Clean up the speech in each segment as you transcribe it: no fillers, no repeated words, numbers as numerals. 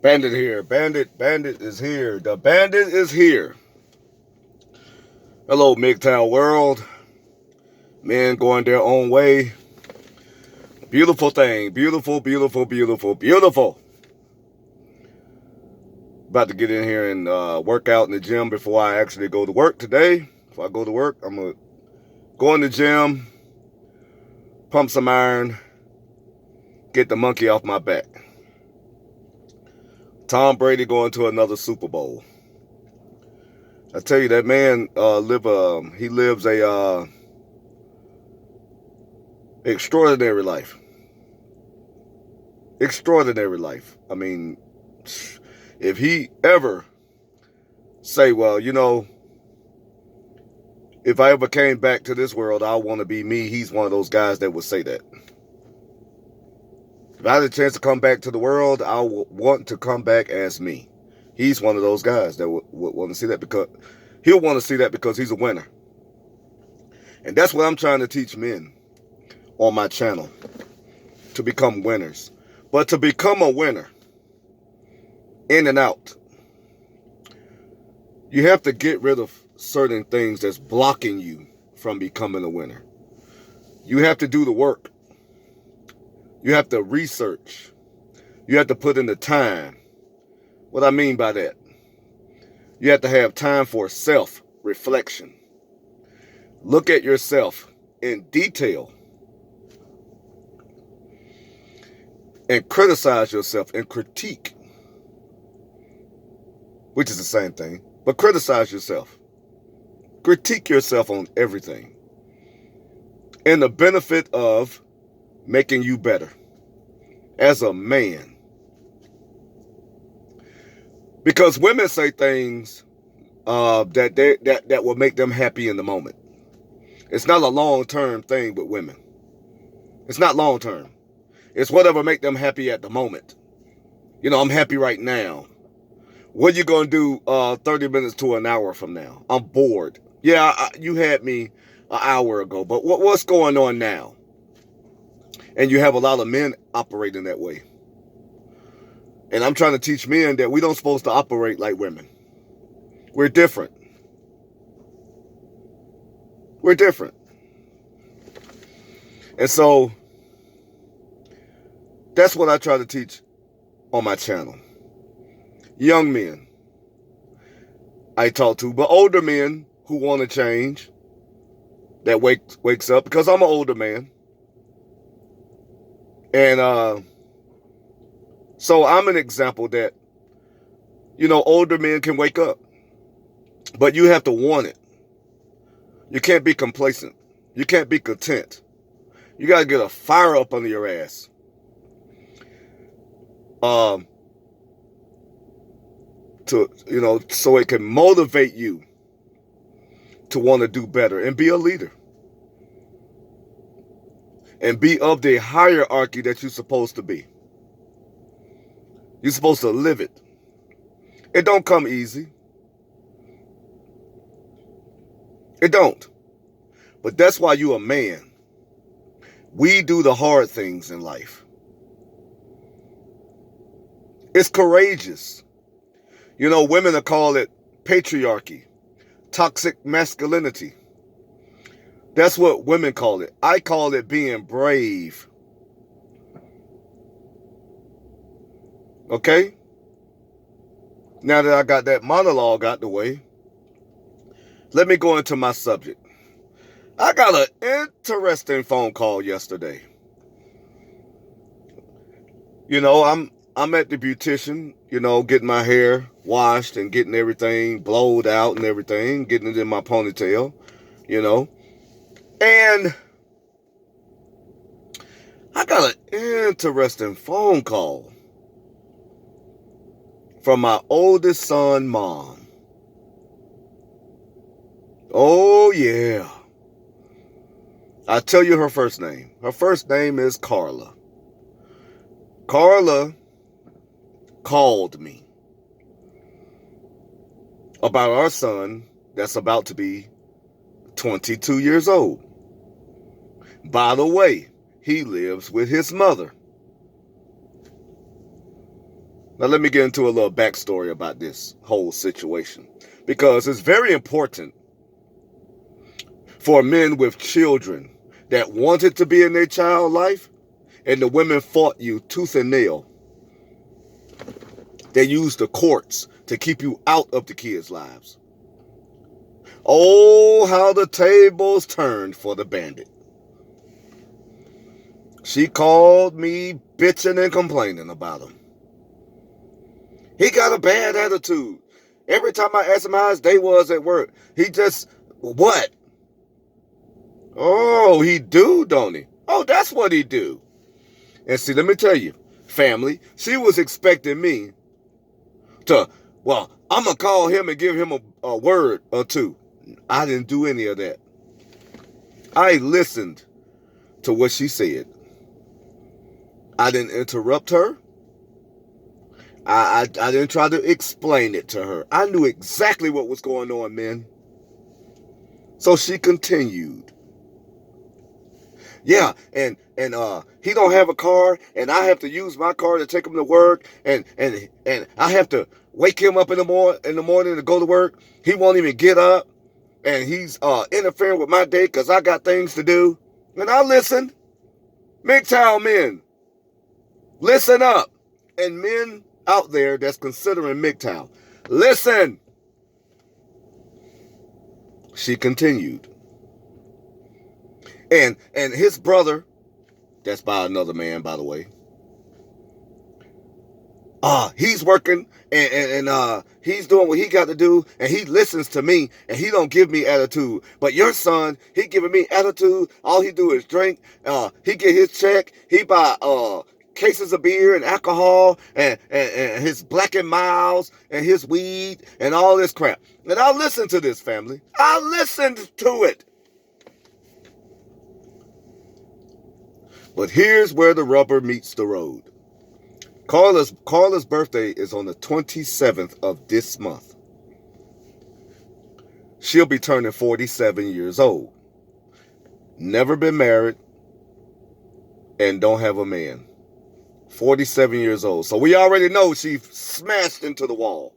Bandit here. Bandit is here. The bandit is here. Hello, MGTOW world. Men going their own way. Beautiful thing. Beautiful, beautiful, beautiful, beautiful. About to get in here and work out in the gym before I actually go to work today. If I go to work, I'm going to go in the gym, pump some iron, get the monkey off my back. Tom Brady going to another Super Bowl. I tell you, that man lives a extraordinary life. Extraordinary life. I mean, if he ever say, well, if I ever came back to this world, I want to be me, he's one of those guys that would say that. If I had a chance to come back to the world, I would want to come back as me. He's one of those guys that would want to see that, because he'll want to see that because he's a winner. And that's what I'm trying to teach men on my channel, to become winners. But to become a winner, in and out, you have to get rid of certain things that's blocking you from becoming a winner. You have to do the work. You have to research. You have to put in the time. What I mean by that, you have to have time for self-reflection. Look at yourself in detail and criticize yourself and critique, which is the same thing, but criticize yourself. Critique yourself on everything in the benefit of making you better as a man. Because women say things that will make them happy in the moment. It's not a long-term thing with women. It's not long-term. It's whatever make them happy at the moment. I'm happy right now. What are you going to do 30 minutes to an hour from now? I'm bored. Yeah, you had me an hour ago, but what's going on now? And you have a lot of men operating that way. And I'm trying to teach men that we don't supposed to operate like women. We're different. We're different. And so that's what I try to teach on my channel. Young men I talk to, but older men who want to change, that wakes up, because I'm an older man. And so I'm an example that, older men can wake up. But you have to want it. You can't be complacent. You can't be content. You got to get a fire up under your ass. So it can motivate you to want to do better and be a leader. And be of the hierarchy that you're supposed to be. You're supposed to live it. It don't come easy. It don't. But that's why you're a man. We do the hard things in life. It's courageous. Women will call it patriarchy, toxic masculinity. That's what women call it. I call it being brave. Okay? Now that I got that monologue out the way, let me go into my subject. I got an interesting phone call yesterday. I'm at the beautician, getting my hair washed and getting everything blowed out and everything, getting it in my ponytail, And I got an interesting phone call from my oldest son, mom. Oh, yeah. I'll tell you her first name. Her first name is Carla. Carla called me about our son that's about to be 22 years old. By the way, he lives with his mother. Now let me get into a little backstory about this whole situation, because it's very important for men with children that wanted to be in their child life, and the women fought you tooth and nail. They used the courts to keep you out of the kids' lives. Oh, how the tables turned for the bandit. She called me bitching and complaining about him. He got a bad attitude. Every time I asked him how his day was at work, he just, what? Oh, he do, don't he? Oh, that's what he do. And see, let me tell you, family, she was expecting me to, well, I'm going to call him and give him a word or two. I didn't do any of that. I listened to what she said. I didn't interrupt her. I didn't try to explain it to her. I knew exactly what was going on, men. So she continued. Yeah, and he don't have a car, and I have to use my car to take him to work, and I have to wake him up in the morning to go to work. He won't even get up, and he's interfering with my day because I got things to do. And I listened. MGTOW men, listen up. And men out there that's considering MGTOW, listen. She continued. And his brother, that's by another man, by the way, he's working and he's doing what he got to do, and he listens to me, and he don't give me attitude. But your son, he giving me attitude. All he do is drink. He get his check. He buy cases of beer and alcohol and his Black and Milds and his weed and all this crap. And I listened to this, family. I listened to it. But here's where the rubber meets the road. Carla's birthday is on the 27th of this month. She'll be turning 47 years old. Never been married and don't have a man. 47 years old. So we already know she smashed into the wall.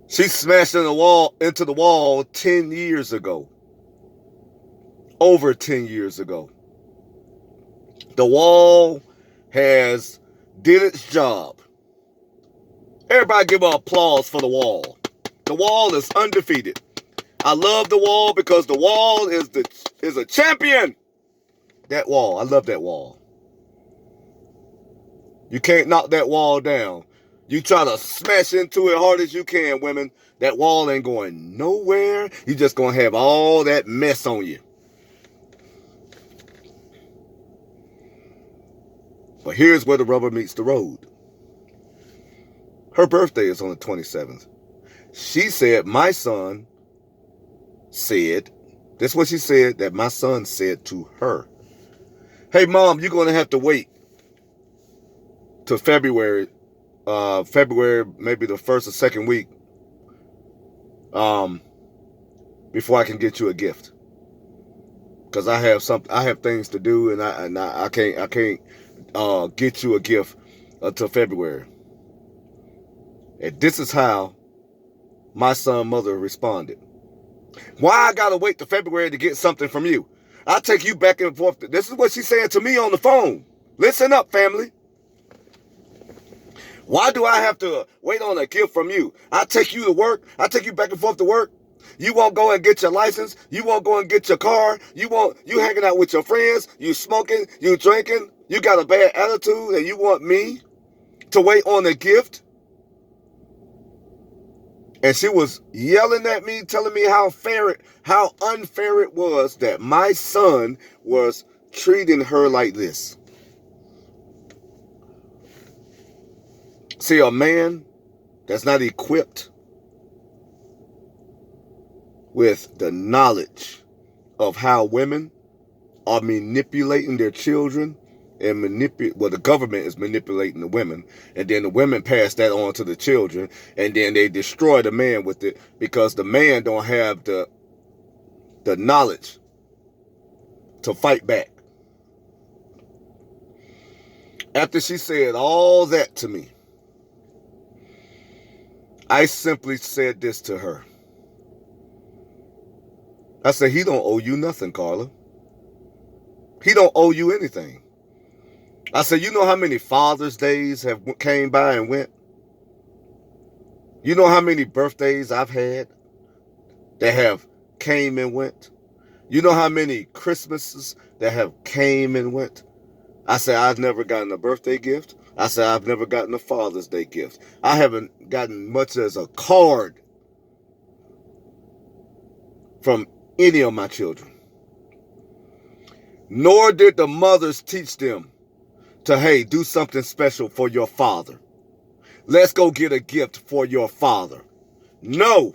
She smashed into the wall 10 years ago. Over 10 years ago. The wall has did its job. Everybody give her applause for the wall. The wall is undefeated. I love the wall because the wall is a champion. That wall, I love that wall. You can't knock that wall down. You try to smash into it hard as you can, women. That wall ain't going nowhere. You just gonna have all that mess on you. But here's where the rubber meets the road. Her birthday is on the 27th. She said, my son said, this is what she said that my son said to her. Hey, Mom, you're going to have to wait till February, maybe the first or second week, before I can get you a gift. Because I have things to do, and I can't get you a gift until February. And this is how my son's mother responded. Why I gotta wait till February to get something from you? I'll take you back and forth. This is what she's saying to me on the phone. Listen up, family. Why do I have to wait on a gift from you? I take you to work. I take you back and forth to work. You won't go and get your license. You won't go and get your car. You hanging out with your friends. You smoking. You drinking. You got a bad attitude, and you want me to wait on a gift? And she was yelling at me, telling me how unfair it was that my son was treating her like this. See, a man that's not equipped with the knowledge of how women are manipulating their children and the government is manipulating the women, and then the women pass that on to the children, and then they destroy the man with it because the man don't have the knowledge to fight back. After she said all that to me, I simply said this to her. I said, he don't owe you nothing, Carla. He don't owe you anything. I said, you know how many Father's Days have came by and went? You know how many birthdays I've had that have came and went? You know how many Christmases that have came and went? I said, I've never gotten a birthday gift. I said, I've never gotten a Father's Day gift. I haven't gotten much as a card from any of my children. Nor did the mothers teach them to, hey, do something special for your father. Let's go get a gift for your father. No.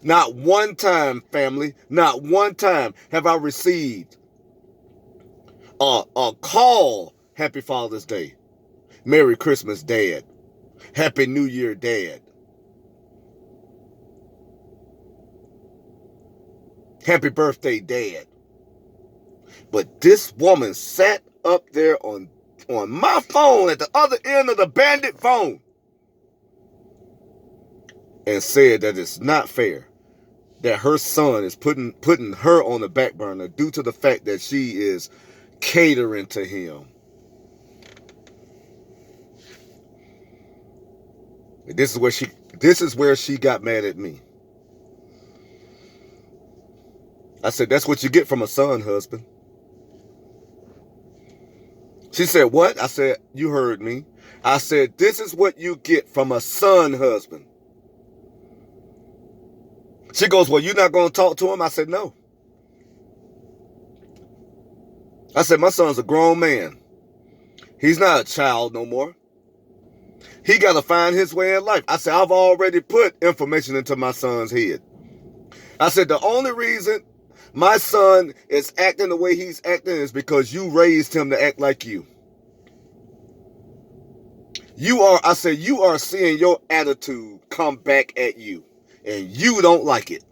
Not one time, family, not one time have I received a call, Happy Father's Day, Merry Christmas, Dad, Happy New Year, Dad, Happy Birthday, Dad. But this woman sat up there on my phone at the other end of the bandit phone and said that it's not fair that her son is putting her on the back burner due to the fact that she is catering to him. This is where she got mad at me. I said, that's what you get from a son, husband. She said, what? I said, you heard me. I said, this is what you get from a son, husband. She goes, well, you're not going to talk to him? I said, no. I said, my son's a grown man. He's not a child no more. He got to find his way in life. I said, I've already put information into my son's head. I said, the only reason my son is acting the way he's acting is because you raised him to act like you. I said, you are seeing your attitude come back at you, and you don't like it.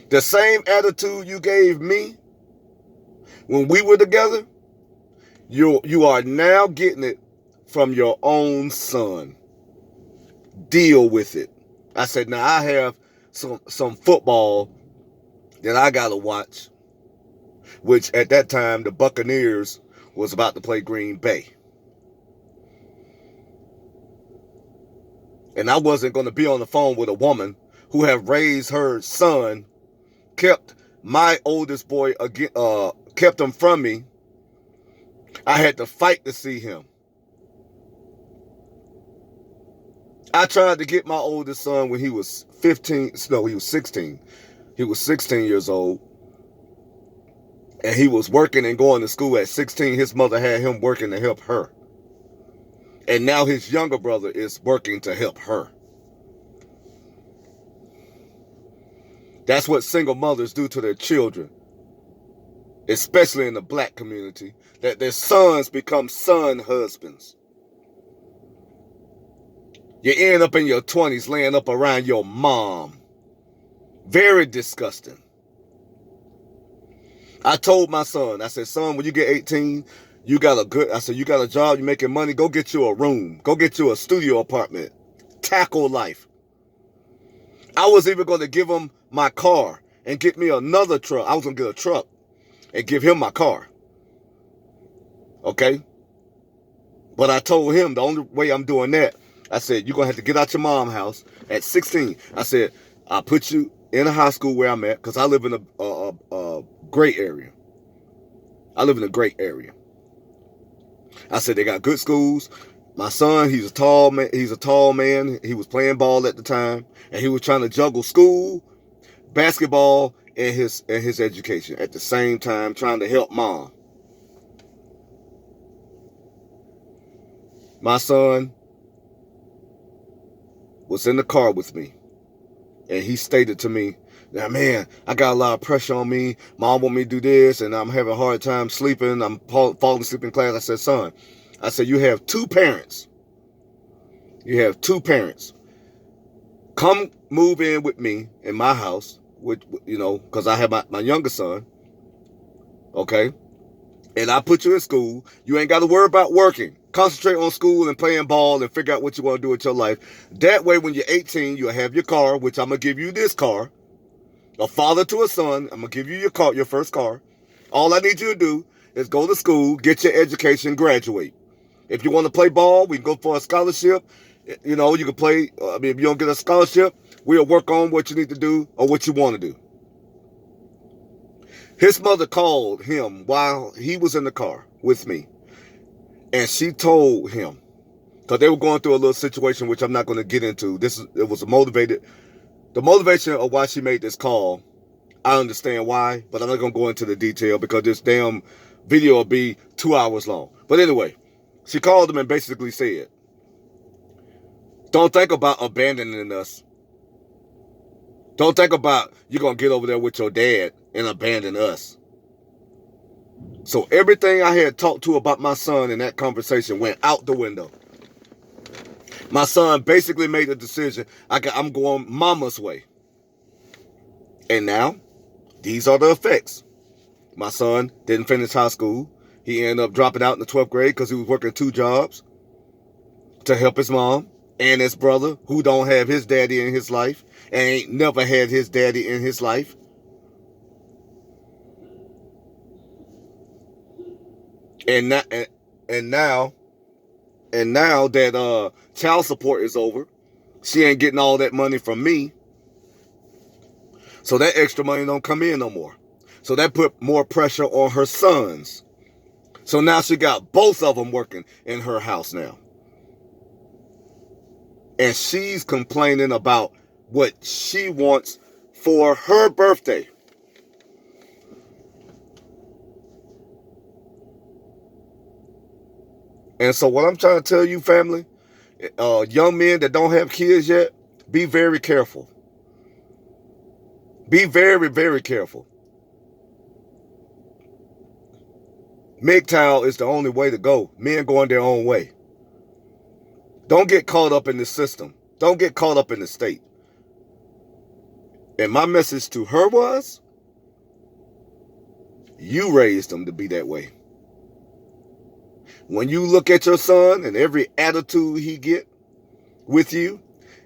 The same attitude you gave me when we were together, you are now getting it from your own son. Deal with it. I said, now I have some football that I got to watch, which at that time the Buccaneers was about to play Green Bay. And I wasn't going to be on the phone with a woman who had raised her son, kept my oldest boy, kept him from me. I had to fight to see him. I tried to get my oldest son when he was 15. No, he was 16. He was 16 years old. And he was working and going to school at 16. His mother had him working to help her. And now his younger brother is working to help her. That's what single mothers do to their children, especially in the black community, that their sons become son husbands. You end up in your 20s laying up around your mom. Very disgusting. I told my son, I said, son, when you get 18, you got a job, you're making money, go get you a room. Go get you a studio apartment. Tackle life. I was even going to give him my car and get me another truck. I was going to get a truck and give him my car. Okay? But I told him the only way I'm doing that, I said, you're going to have to get out your mom's house at 16. I said, I'll put you in a high school where I'm at because I live in a great area. I live in a great area. I said, they got good schools. My son, he's a tall man. He was playing ball at the time, and he was trying to juggle school, basketball, and his education at the same time, trying to help mom. My son was in the car with me, and he stated to me, now, man, I got a lot of pressure on me. Mom want me to do this, and I'm having a hard time sleeping. I'm falling asleep in class. I said, son, I said, you have two parents. You have two parents. Come move in with me in my house, because I have my younger son, okay? and I put you in school. You ain't got to worry about working. Concentrate on school and playing ball and figure out what you want to do with your life. That way, when you're 18, you'll have your car, which I'm going to give you this car. A father to a son, I'm going to give you your car, your first car. All I need you to do is go to school, get your education, graduate. If you want to play ball, we can go for a scholarship. You know, you can play. If you don't get a scholarship, we'll work on what you need to do or what you want to do. His mother called him while he was in the car with me. And she told him, because they were going through a little situation, which I'm not going to get into. It was the motivation of why she made this call. I understand why, but I'm not going to go into the detail because this damn video will be 2 hours long. But anyway, she called him and basically said, don't think about abandoning us. Don't think about you're going to get over there with your dad and abandon us. So everything I had talked to about my son in that conversation went out the window. My son basically made a decision. I'm going mama's way. And now, these are the effects. My son didn't finish high school. He ended up dropping out in the 12th grade because he was working 2 jobs to help his mom and his brother, who don't have his daddy in his life and ain't never had his daddy in his life. And now that child support is over, she ain't getting all that money from me. So that extra money don't come in no more. So that put more pressure on her sons. So now she got both of them working in her house now. And she's complaining about what she wants for her birthday. And so what I'm trying to tell you, family, young men that don't have kids yet, be very careful. Be very, very careful. MGTOW is the only way to go. Men going their own way. Don't get caught up in the system. Don't get caught up in the state. And my message to her was, you raised them to be that way. When you look at your son and every attitude he get with you,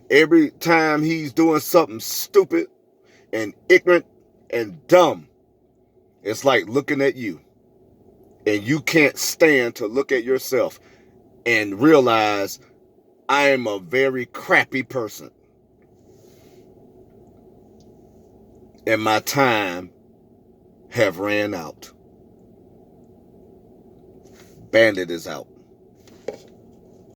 every time he's doing something stupid and ignorant and dumb, it's like looking at you. And you can't stand to look at yourself and realize I am a very crappy person. And my time have ran out. Bandit is out.